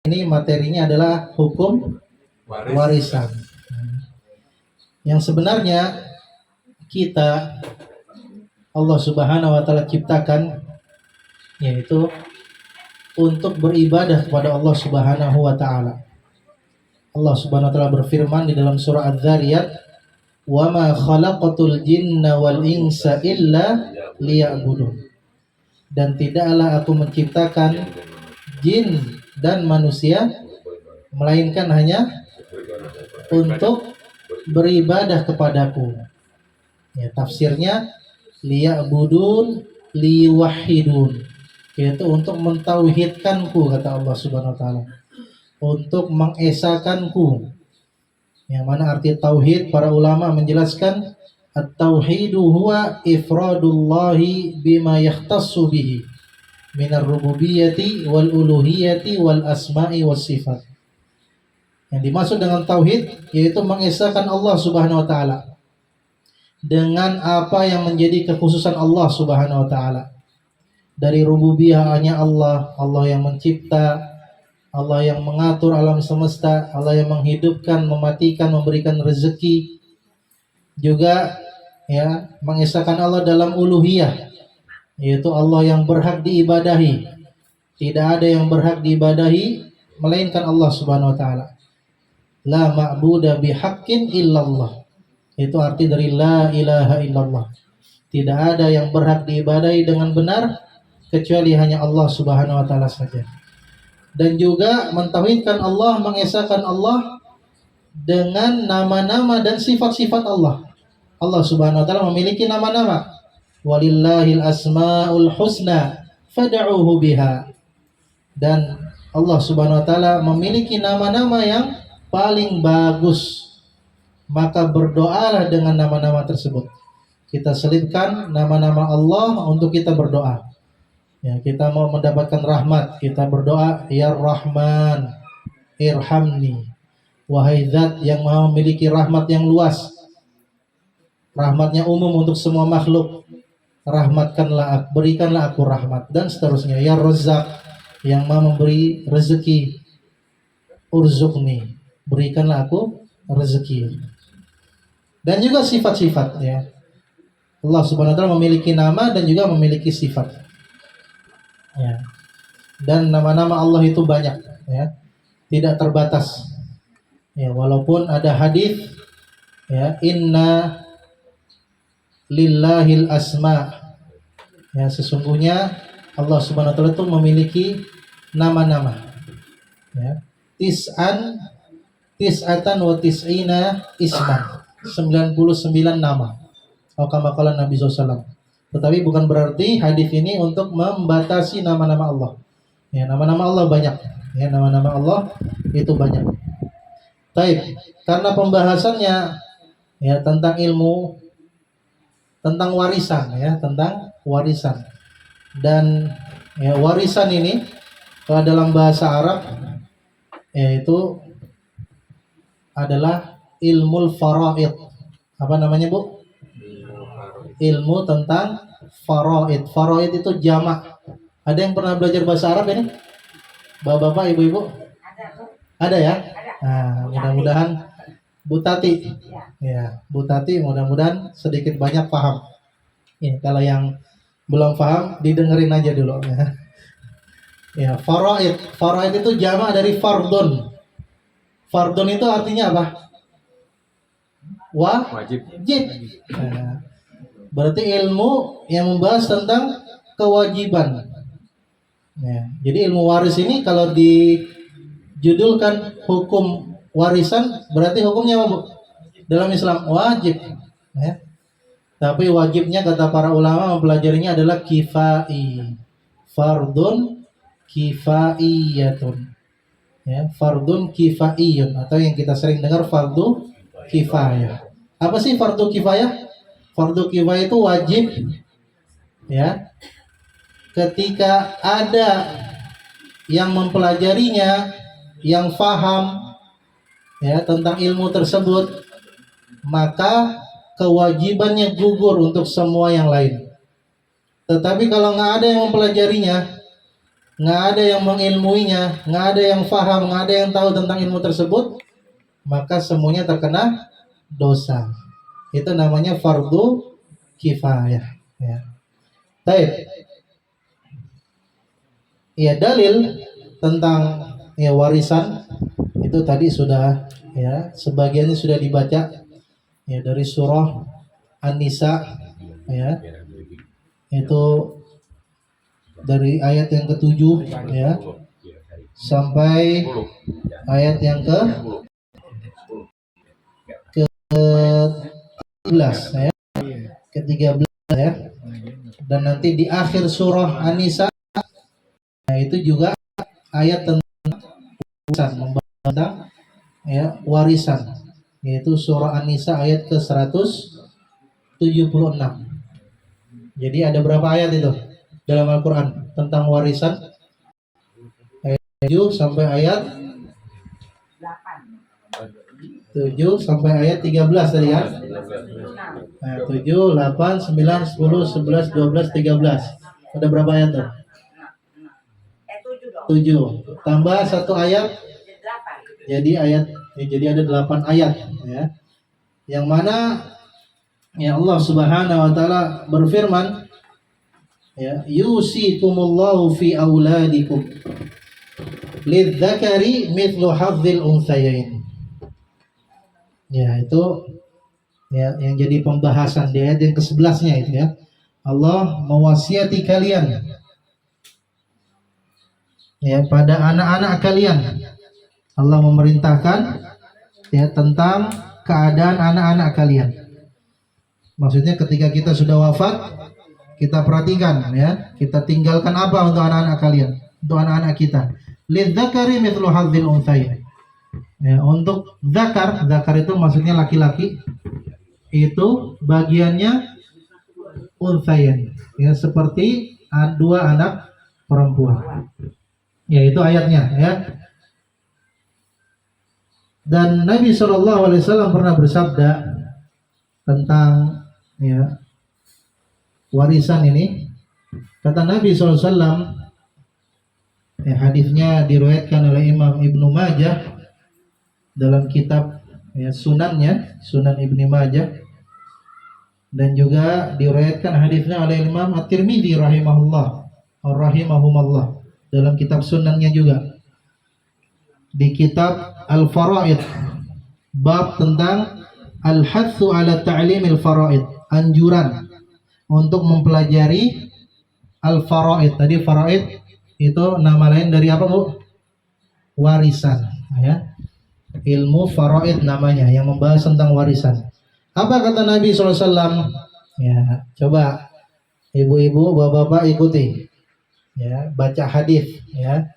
Ini materinya adalah hukum warisan. Yang sebenarnya kita Allah Subhanahu wa taala ciptakan yaitu untuk beribadah kepada Allah Subhanahu wa taala. Allah Subhanahu wa taala berfirman di dalam surah Az-Zariyat, "Wa ma khalaqatul jinna wal insa illa liya'budun." Dan tidaklah aku menciptakan jin dan manusia melainkan hanya untuk beribadah kepadaku. Ya, tafsirnya liya'budun liwahidun, yaitu untuk mentauhidkanku, kata Allah Subhanahu wa taala, untuk mengesakanku. Yang mana arti tauhid, para ulama menjelaskan at-tauhidu huwa ifradullahi bima yakhtassu bihi minar rububiyyati wal uluhiyyati wal asma'i was sifat. Yang dimaksud dengan tauhid yaitu mengesahkan Allah Subhanahu wa taala dengan apa yang menjadi kekhususan Allah Subhanahu wa taala. Dari rububiyah hanya Allah, Allah yang mencipta, Allah yang mengatur alam semesta, Allah yang menghidupkan, mematikan, memberikan rezeki. Juga ya, mengesahkan Allah dalam uluhiyah, yaitu Allah yang berhak diibadahi. Tidak ada yang berhak diibadahi melainkan Allah Subhanahu wa taala. La ma'buda bihaqqin illallah. Itu arti dari la ilaha illallah. Tidak ada yang berhak diibadahi dengan benar kecuali hanya Allah Subhanahu wa taala saja. Dan juga mentauhidkan Allah, mengesahkan Allah dengan nama-nama dan sifat-sifat Allah. Allah Subhanahu wa taala memiliki nama-nama. Walillahil asmaul husna fad'uhu biha. Dan Allah Subhanahu wa taala memiliki nama-nama yang paling bagus. Maka berdoalah dengan nama-nama tersebut. Kita selipkan nama-nama Allah untuk kita berdoa. Ya, kita mau mendapatkan rahmat, kita berdoa, Ya Rahman, irhamni. Wahai Zat yang Maha memiliki rahmat yang luas. Rahmatnya umum untuk semua makhluk. Rahmatkanlah, berikanlah aku rahmat, dan seterusnya. Ya Razzaq, yang Maha memberi rezeki. Urzuqni, berikanlah aku rezeki. Dan juga sifat-sifat, ya. Allah Subhanahu wa taala memiliki nama dan juga memiliki sifat. Ya. Dan nama-nama Allah itu banyak, ya. Tidak terbatas. Ya, walaupun ada hadis, ya, inna lillahil asma. Ya, sesungguhnya Allah Subhanahu wa taala itu memiliki nama-nama. Ya. Tis'atan wa tis'ina isman. 99 nama. Kama qala Nabi SAW. Tetapi bukan berarti hadis ini untuk membatasi nama-nama Allah. Ya, nama-nama Allah banyak. Ya, nama-nama Allah itu banyak. Taib, karena pembahasannya ya tentang ilmu, tentang warisan, ya, tentang warisan. Dan ya, warisan ini kalau dalam bahasa Arab yaitu adalah ilmu faraid. Apa namanya, Bu? Ilmu tentang faraid. Faraid itu jamak. Ada yang pernah belajar bahasa Arab ini? Bapak-bapak, ibu-ibu? Ada ya? Nah, mudah-mudahan Bu Tati. Ya, Bu Tati mudah-mudahan sedikit banyak paham. Ya, kalau yang belum paham didengerin aja dulu ya. Ya, faraid. Faraid itu jamak dari fardun. Fardun itu artinya apa? Wajib. Nah, berarti ilmu yang membahas tentang kewajiban. Ya, jadi ilmu waris ini kalau dijudulkan hukum warisan, berarti hukumnya apa, Bu? Dalam Islam wajib. Ya. Tapi wajibnya kata para ulama mempelajarinya adalah kifai. Fardun kifaiyatun. Ya, fardun kifaiyun, atau yang kita sering dengar fardu kifayah. Apa sih fardu kifayah? Fardu kifayah itu wajib, ya, ketika ada yang mempelajarinya, yang faham, ya, tentang ilmu tersebut, maka kewajibannya gugur untuk semua yang lain. Tetapi kalau nggak ada yang mempelajarinya, nggak ada yang mengilmuinya, nggak ada yang faham, nggak ada yang tahu tentang ilmu tersebut, maka semuanya terkena dosa. Itu namanya fardu kifayah. Ya. Baik. Ya, dalil tentang ya warisan itu tadi sudah ya sebagiannya sudah dibaca ya dari surah An-Nisa ya. Itu dari ayat yang ke-7 ya sampai ayat yang ke-13 ya. Ke-13 ya. Dan nanti di akhir surah An-Nisa ya, itu juga ayat tentang warisan, membahas tentang ya warisan, yaitu surah An-Nisa ayat ke-176. Jadi ada berapa ayat itu dalam Al-Quran tentang warisan? Ayat 7 sampai ayat 7 sampai ayat 13 tadi ya. Nah, 7, 8, 9, 10, 11, 12, 13. Ada berapa ayat tuh? 7. Tambah satu ayat. Jadi ada 8 ayat ya. Yang mana ya Allah Subhanahu wa taala berfirman ya, yusikumullahu fi auladikum lidzakari mithlu hadzil unthayain. Ya, itu ya yang jadi pembahasan di ayat yang ke-11-nya itu ya. Allah mewasiati kalian ya pada anak-anak kalian. Allah memerintahkan ya tentang keadaan anak-anak kalian. Maksudnya ketika kita sudah wafat, kita perhatikan ya, kita tinggalkan apa untuk anak-anak kalian, untuk anak-anak kita. Lidzakari mithlu hadzil unthayain. Ya, untuk zakar itu maksudnya laki-laki, itu bagiannya unthayain, ya seperti dua anak perempuan. Ya itu ayatnya ya. Dan Nabi SAW pernah bersabda tentang ya warisan ini. Kata Nabi SAW, ya, hadisnya diriwayatkan oleh Imam Ibnu Majah dalam kitab ya, sunannya, Sunan Ibnu Majah, dan juga diriwayatkan hadisnya oleh Imam At-Tirmidzi rahimahumullah dalam kitab sunannya juga. Di kitab Al-Faraid, bab tentang Al-Hatsu ala Ta'limil Faraid, anjuran untuk mempelajari Al-Faraid. Tadi Faraid itu nama lain dari apa, Bu? Warisan ya. Ilmu Faraid namanya, yang membahas tentang warisan. Apa kata Nabi SAW? Ya, coba ibu-ibu, bapak-bapak ikuti ya, baca hadis ya.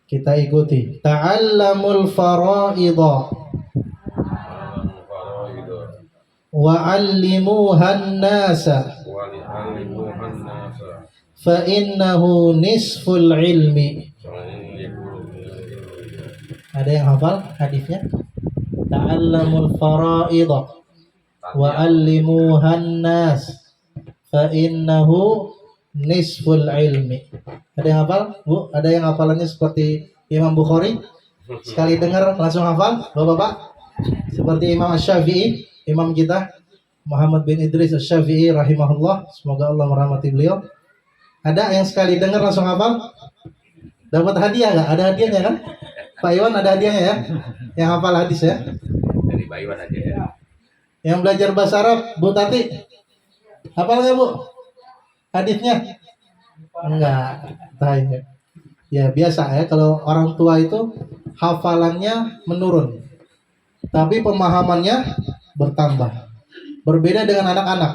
Kita ikuti. Ta'allamul fara'idha wa 'allimuhan nasa fa innahu nisful ilmi. Ada yang hafal hadisnya? Ta'allamul fara'idha wa 'allimuhan nas fa innahu nisful ilmi. Ada yang hafal, Bu? Ada yang hafalannya seperti Imam Bukhari? Sekali dengar langsung hafal, Bapak-bapak? Seperti Imam Asy-Syafi'i, imam kita, Muhammad bin Idris Asy-Syafi'i rahimahullah, semoga Allah merahmati beliau. Ada yang sekali dengar langsung hafal? Dapat hadiah enggak? Ada hadiahnya kan? Pak Iwan ada hadiahnya ya? Yang hafal hadis ya? Dari Pak Iwan aja ya. Yang belajar bahasa Arab, Bu Tati? Hafal enggak, Bu? Hadisnya? Enggak. Ya biasa ya, kalau orang tua itu hafalannya menurun, tapi pemahamannya bertambah. Berbeda dengan anak-anak.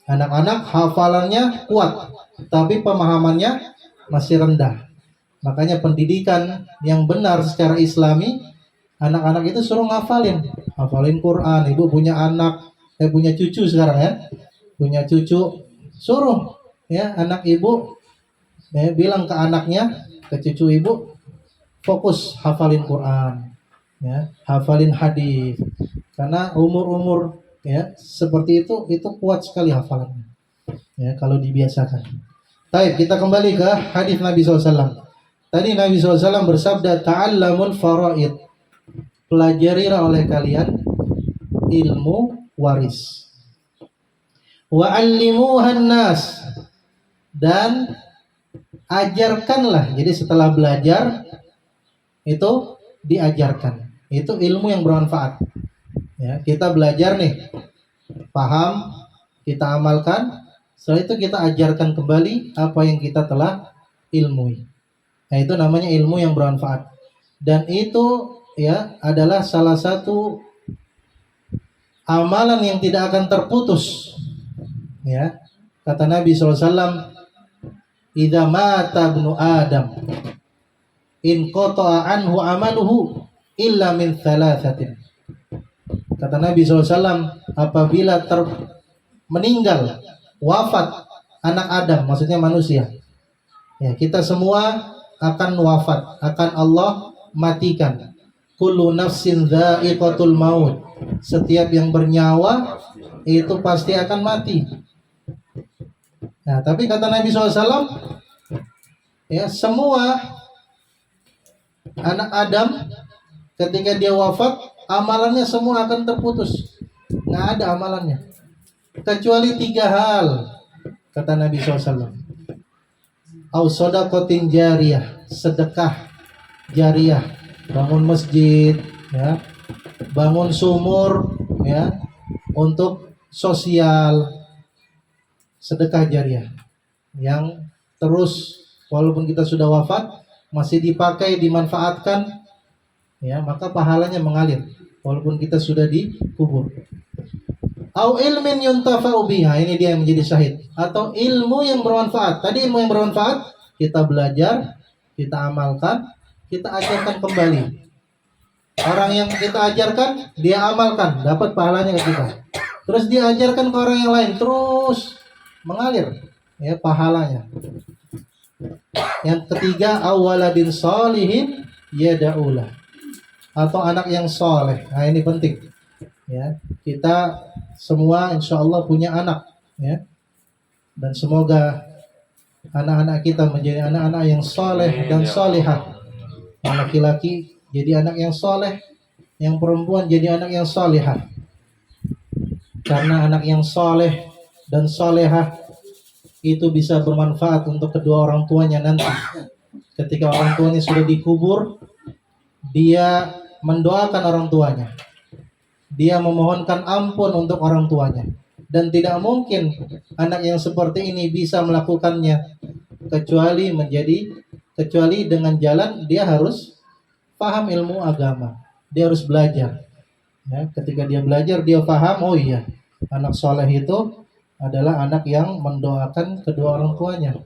Anak-anak hafalannya kuat, tapi pemahamannya masih rendah. Makanya pendidikan yang benar secara Islami, anak-anak itu suruh hafalin Quran. Ibu punya anak, punya cucu sekarang ya, punya cucu, suruh ya anak ibu ya, bilang ke anaknya, ke cucu ibu, fokus hafalin Quran ya, hafalin hadis, karena umur-umur ya seperti itu kuat sekali hafalannya ya kalau dibiasakan. Baik, kita kembali ke hadis Nabi SAW. Tadi Nabi SAW bersabda, ta'allamul faraid. Pelajarilah oleh kalian ilmu waris. Wa'allimuhan nas. Dan ajarkanlah. Jadi setelah belajar, itu diajarkan. Itu ilmu yang bermanfaat. Ya, kita belajar nih, paham, kita amalkan. Setelah itu kita ajarkan kembali apa yang kita telah ilmui. Nah, itu namanya ilmu yang bermanfaat. Dan itu ya adalah salah satu amalan yang tidak akan terputus. Ya, kata Nabi SAW, "Idza mata ibnu Adam, in qata'a anhu amaluhu illa min thalathatin." Kata Nabi SAW, apabila meninggal, wafat anak Adam, maksudnya manusia. Ya, kita semua akan wafat, akan Allah matikan. Kullu nafsin dha'iqatul maut. Setiap yang bernyawa itu pasti akan mati. Nah, tapi kata Nabi SAW, ya, semua anak Adam ketika dia wafat, amalannya semua akan terputus. Nggak ada amalannya. Kecuali 3 hal, kata Nabi SAW. Au shadaqatin jariyah, sedekah jariyah, bangun masjid, ya, bangun sumur, ya, untuk sosial, sedekah jariyah yang terus walaupun kita sudah wafat masih dipakai, dimanfaatkan, ya, maka pahalanya mengalir walaupun kita sudah dikubur. Au ilmin yuntafa'u biha, ini dia yang menjadi syahid. Atau ilmu yang bermanfaat. Tadi ilmu yang bermanfaat, kita belajar, kita amalkan, kita ajarkan kembali. Orang yang kita ajarkan, dia amalkan, dapat pahalanya ke kita. Terus dia ajarkan ke orang yang lain, terus mengalir, ya, pahalanya. Yang ketiga, awaladin sholihin yada'ulah, atau anak yang soleh. Nah, ini penting. Ya, kita semua insya Allah punya anak, ya, dan semoga anak-anak kita menjadi anak-anak yang soleh dan solehah. Yang laki-laki jadi anak yang soleh, yang perempuan jadi anak yang solehah. Karena anak yang soleh dan solehah itu bisa bermanfaat untuk kedua orang tuanya nanti. Ketika orang tuanya sudah dikubur, dia mendoakan orang tuanya. Dia memohonkan ampun untuk orang tuanya. Dan tidak mungkin anak yang seperti ini bisa melakukannya kecuali dengan jalan dia harus paham ilmu agama. Dia harus belajar. Ya, ketika dia belajar, dia paham, oh iya, anak soleh itu adalah anak yang mendoakan kedua orang tuanya.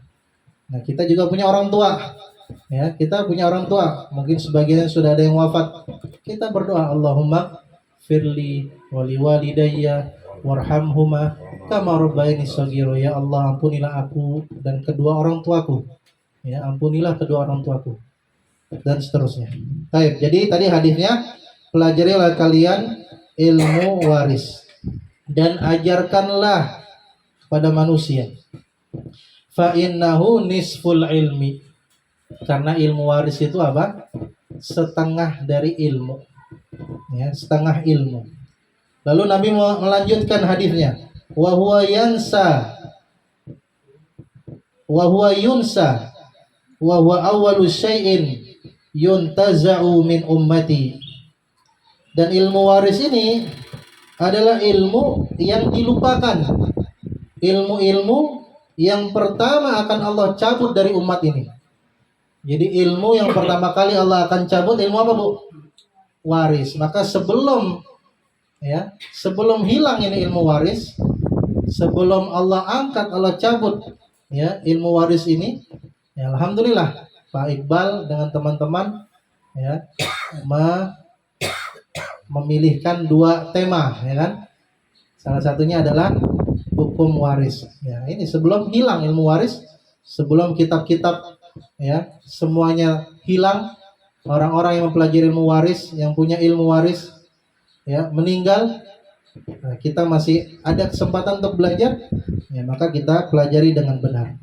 Nah, kita juga punya orang tua. Ya, kita punya orang tua. Mungkin sebagian sudah ada yang wafat. Kita berdoa, Allahumma firli wali walidayya warhamhuma kama rabbayani shaghira. Ya Allah, ampunilah aku dan kedua orang tuaku. Ya, ampunilah kedua orang tuaku. Dan seterusnya. Baik, jadi tadi hadisnya, pelajarilah kalian ilmu waris dan ajarkanlah pada manusia. Fa innahu nisful ilmi. Karena ilmu waris itu apa? Setengah dari ilmu. Ya, setengah ilmu. Lalu Nabi melanjutkan hadisnya, wa huwa yansa wa huwa yunsa wa huwa awwalu syai'in yuntaza'u min ummati. Dan ilmu waris ini adalah ilmu yang dilupakan. Ilmu-ilmu yang pertama akan Allah cabut dari umat ini. Jadi ilmu yang pertama kali Allah akan cabut, ilmu apa, Bu? Waris. Maka sebelum hilang ini ilmu waris, sebelum Allah angkat, Allah cabut, ya, ilmu waris ini, ya, alhamdulillah Pak Iqbal dengan teman-teman, ya, memilihkan 2 tema, ya kan? Salah satunya adalah hukum waris. Ya, ini sebelum hilang ilmu waris, sebelum kitab-kitab, ya, semuanya hilang, orang-orang yang mempelajari ilmu waris, yang punya ilmu waris, ya, meninggal, nah, kita masih ada kesempatan untuk belajar, ya, maka kita pelajari dengan benar.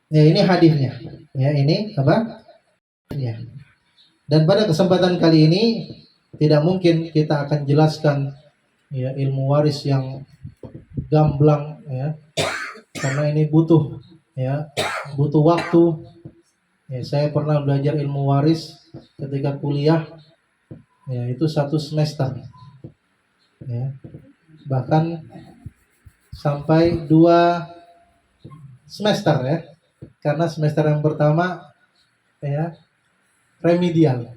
Ya, ini hadisnya. Ya, ini apa? Ya. Dan pada kesempatan kali ini tidak mungkin kita akan jelaskan ya ilmu waris yang gamblang ya. Karena ini butuh ya, butuh waktu. Ya, saya pernah belajar ilmu waris ketika kuliah. Ya, itu 1 semester. Ya. Bahkan sampai 2 semester ya. Karena semester yang pertama ya remedial.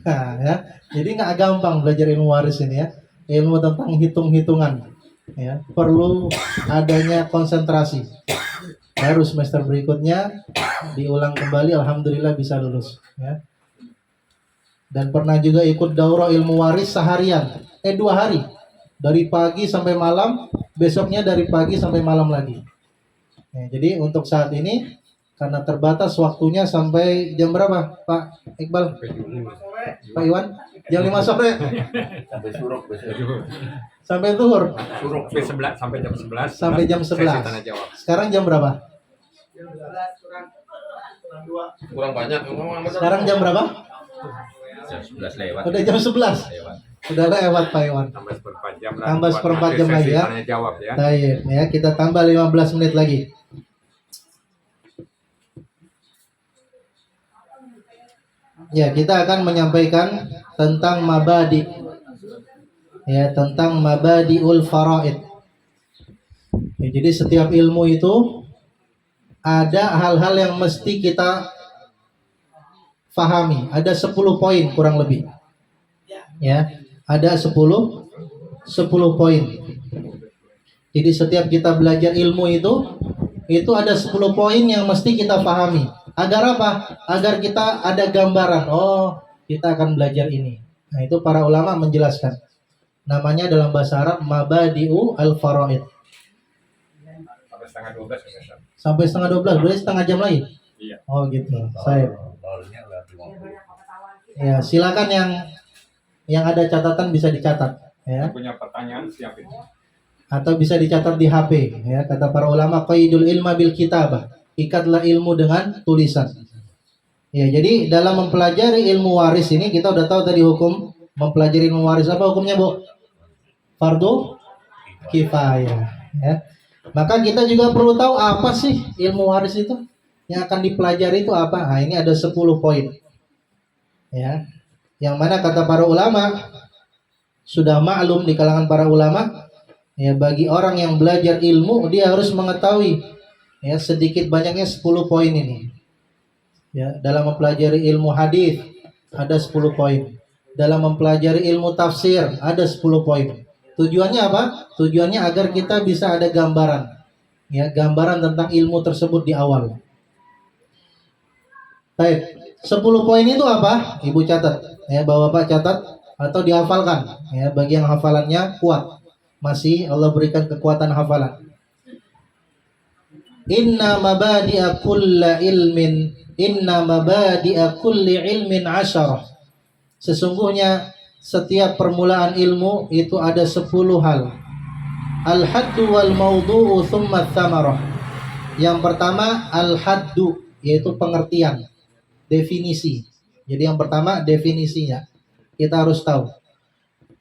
Nah, ya. Jadi nggak gampang belajar ilmu waris ini ya. Ilmu tentang hitung-hitungan. Ya, perlu adanya konsentrasi. Baru semester berikutnya diulang kembali, alhamdulillah bisa lulus. Ya. Dan pernah juga ikut daurah ilmu waris seharian, 2 hari, dari pagi sampai malam, besoknya dari pagi sampai malam lagi. Ya, jadi untuk saat ini karena terbatas waktunya sampai jam berapa, Pak Iqbal? Pak Iwan? Jam 5 sore Sampai suruk besok. sampai zuhur. Suruk sampai jam 11. Sampai jam 11. Sesi tanya jawab. Sekarang jam berapa? Kurang banyak. Sekarang jam berapa? Jam 11 lewat. Udah jam 11. Lewat. Sudah lewat Pak Iwan. Tambah seperempat jam lah. Tambah buat seperempat nanti jam lagi sesi ya. Tanya jawab ya. Baik, ya kita tambah 15 menit lagi. Ya, kita akan menyampaikan tentang mabadi. Ya, tentang mabadiul faraid. Ya, jadi setiap ilmu itu ada hal-hal yang mesti kita fahami. Ada 10 poin kurang lebih. Ya, ada 10 poin. Jadi setiap kita belajar ilmu itu ada 10 poin yang mesti kita pahami. Agar apa? Agar kita ada gambaran. Oh, kita akan belajar ini. Nah, itu para ulama menjelaskan. Namanya dalam bahasa Arab mabadi'u al-faraid. Sampai setengah 12 ya. Sampai setengah 12, berarti setengah jam lagi. Iya. Oh, gitu. Saya. Ya, silakan yang ada catatan bisa dicatat, ya. Punya pertanyaan siapin. Atau bisa dicatat di HP, ya. Kata para ulama qaidul ilma bil kitabah. Ikatlah ilmu dengan tulisan. Ya, jadi dalam mempelajari ilmu waris ini kita udah tahu tadi hukum mempelajari ilmu waris apa hukumnya, Bu? Fardu kifayah, ya. Maka kita juga perlu tahu apa sih ilmu waris itu yang akan dipelajari itu apa. Nah, ini ada 10 poin. Ya. Yang mana kata para ulama sudah maklum di kalangan para ulama, ya bagi orang yang belajar ilmu dia harus mengetahui ya sedikit banyaknya 10 poin ini. Ya, dalam mempelajari ilmu hadis ada 10 poin. Dalam mempelajari ilmu tafsir ada 10 poin. Tujuannya apa? Tujuannya agar kita bisa ada gambaran. Ya, gambaran tentang ilmu tersebut di awal. Baik, 10 poin itu apa? Ibu catat. Ya, Bapak catat atau dihafalkan. Ya, bagi yang hafalannya kuat. Masih Allah berikan kekuatan hafalan. Inna mabadi'a kulli ilmin 10. Sesungguhnya setiap permulaan ilmu itu ada 10 hal. Al-haddu wal mawdu'u thumma thamarah. Yang pertama al-haddu, yaitu pengertian, definisi. Jadi yang pertama definisinya kita harus tahu.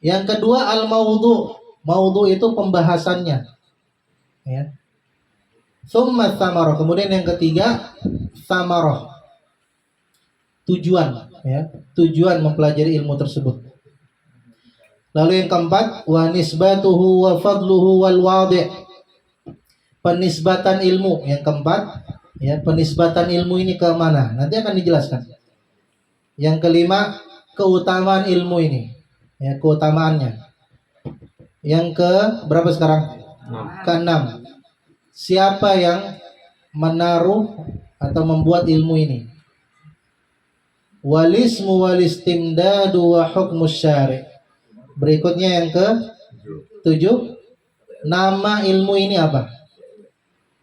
Yang kedua al-mawdu'. Mawdu' itu pembahasannya. Ya. Thumma thamarah. Kemudian yang ketiga thamarah. Tujuan, ya. Tujuan mempelajari ilmu tersebut. Lalu yang keempat wa nisbatuhu wa fadluhu wal wadi'. Penisbatan ilmu yang keempat, ya, penisbatan ilmu ini ke mana? Nanti akan dijelaskan. Yang kelima keutamaan ilmu ini. Ya, keutamaannya. Yang ke berapa sekarang? Ke-6. Siapa yang menaruh atau membuat ilmu ini? Walismu walistimdadu wa hukmus syari'. Berikutnya yang ke-7. Nama ilmu ini apa?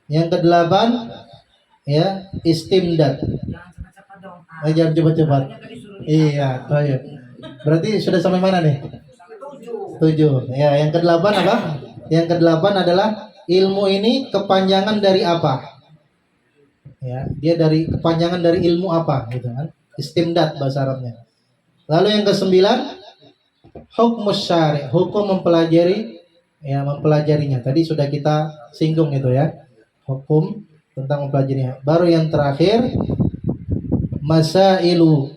Yang ke-8 ya, istimdad. Jangan cepat-cepat. Iya, baik. Berarti sudah sampai mana nih? 7. Ya, yang ke-8 apa? Yang ke-8 adalah ilmu ini kepanjangan dari apa? Ya, dia dari kepanjangan dari ilmu apa gitu kan? Istimdad bahasa Arabnya. Lalu yang kesembilan, hukmus syari', hukum mempelajari, ya mempelajarinya. Tadi sudah kita singgung itu ya. Hukum tentang mempelajarinya. Baru yang terakhir, masailu,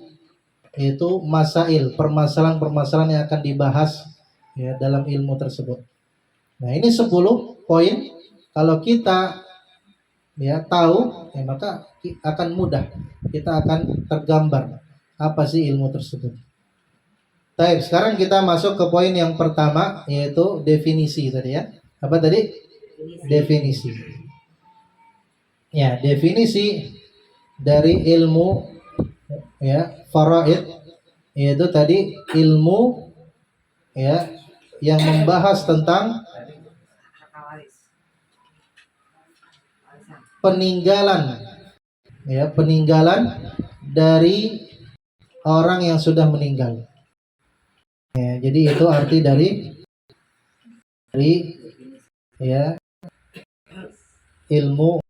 itu masail, permasalahan-permasalahan yang akan dibahas ya dalam ilmu tersebut. Nah, ini 10 poin. Kalau kita ya tahu, ya maka akan mudah. Kita akan tergambar apa sih ilmu tersebut. Baik, sekarang kita masuk ke poin yang pertama, yaitu definisi tadi ya. Apa tadi? Definisi. Ya, definisi dari ilmu ya faraid, yaitu tadi ilmu ya yang membahas tentang peninggalan ya, peninggalan dari orang yang sudah meninggal. Ya, jadi itu arti dari ya ilmu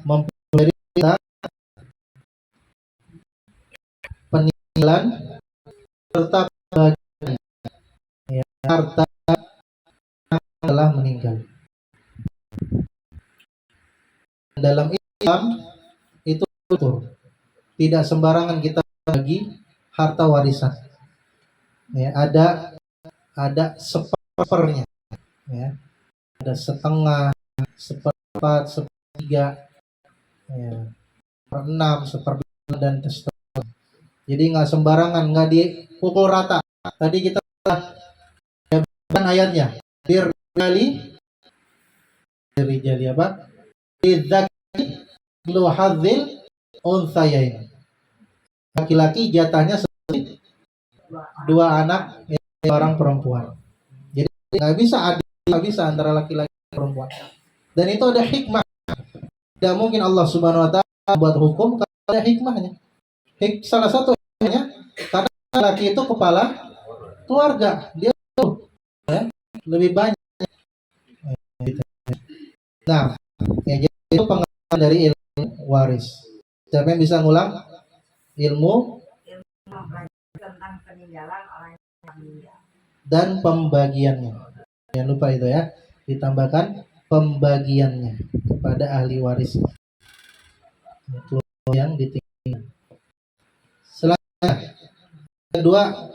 mempelajari tentang peninggalan serta bagian ya, harta yang telah meninggal. Dalam Islam itu betul, tidak sembarangan kita bagi harta warisan. Ya, ada seperempat, ya, ada setengah, seperempat, sepertiga, ya, seperenam, seperlima dan seterusnya. Jadi nggak sembarangan, nggak dipukul rata. Tadi kita kan ayatnya, dirijali apa? Lidzakari lu hadzil unthayain. Laki-laki jatahnya seperti dua anak orang perempuan. Jadi nggak bisa adil, nggak bisa antara laki-laki dan perempuan. Dan itu ada hikmah. Tidak mungkin Allah Subhanahu Wa Taala buat hukum kalau ada hikmahnya. Salah satu hikmahnya karena laki itu kepala keluarga, dia ya, lebih banyak. Nah, ya, jadi itu pengertian dari ilmu waris. Siapa yang bisa ngulang? Ilmu tentang peninggalan orang yang meninggal dan pembagiannya. Jangan lupa itu ya, ditambahkan pembagiannya kepada ahli waris yang ditinggal. Selanjutnya, kedua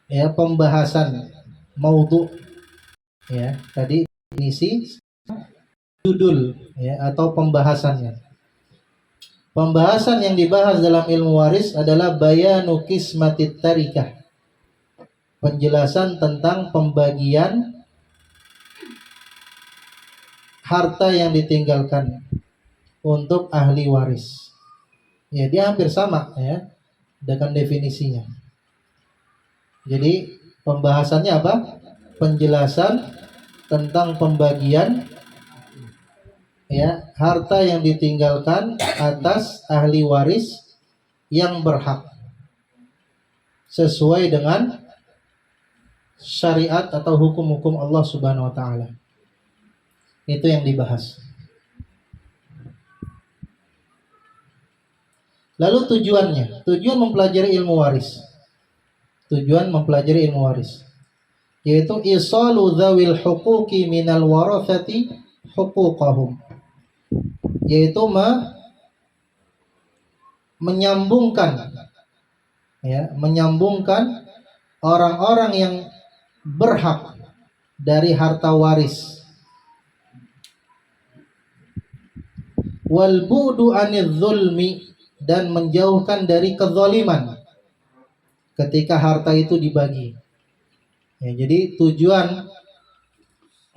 ya, pembahasan maudhu ya, tadi definisi, judul ya atau pembahasannya. Pembahasan yang dibahas dalam ilmu waris adalah bayanu qismatit tarikah. Penjelasan tentang pembagian harta yang ditinggalkan untuk ahli waris. Ya, dia hampir sama ya dengan definisinya. Jadi pembahasannya apa? Penjelasan tentang pembagian ya harta yang ditinggalkan atas ahli waris yang berhak sesuai dengan syariat atau hukum-hukum Allah Subhanahu Wa Taala. Itu yang dibahas. Lalu tujuan mempelajari ilmu waris. Tujuan mempelajari ilmu waris yaitu isalu dzawil huquqi minal warathati huquqahum, yaitu menyambungkan orang-orang yang berhak dari harta waris, wal bu'du anidz zulmi, dan menjauhkan dari kezaliman ketika harta itu dibagi. Ya, jadi tujuan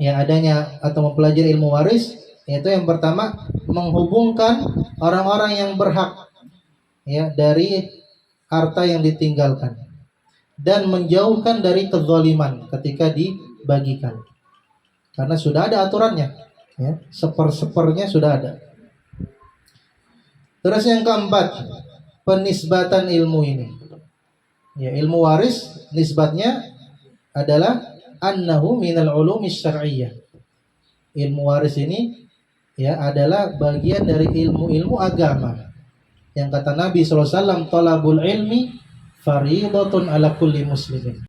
ya adanya atau mempelajari ilmu waris yaitu yang pertama menghubungkan orang-orang yang berhak ya dari harta yang ditinggalkan dan menjauhkan dari kezaliman ketika dibagikan. Karena sudah ada aturannya ya, sepernya sudah ada. Terus yang keempat, penisbatan ilmu ini. Ya, ilmu waris nisbatnya adalah annahu minal ulumis syar'iyyah. Ilmu waris ini ya adalah bagian dari ilmu-ilmu agama. Yang kata Nabi SAW, talabul ilmi fariidatun ala kulli muslimin.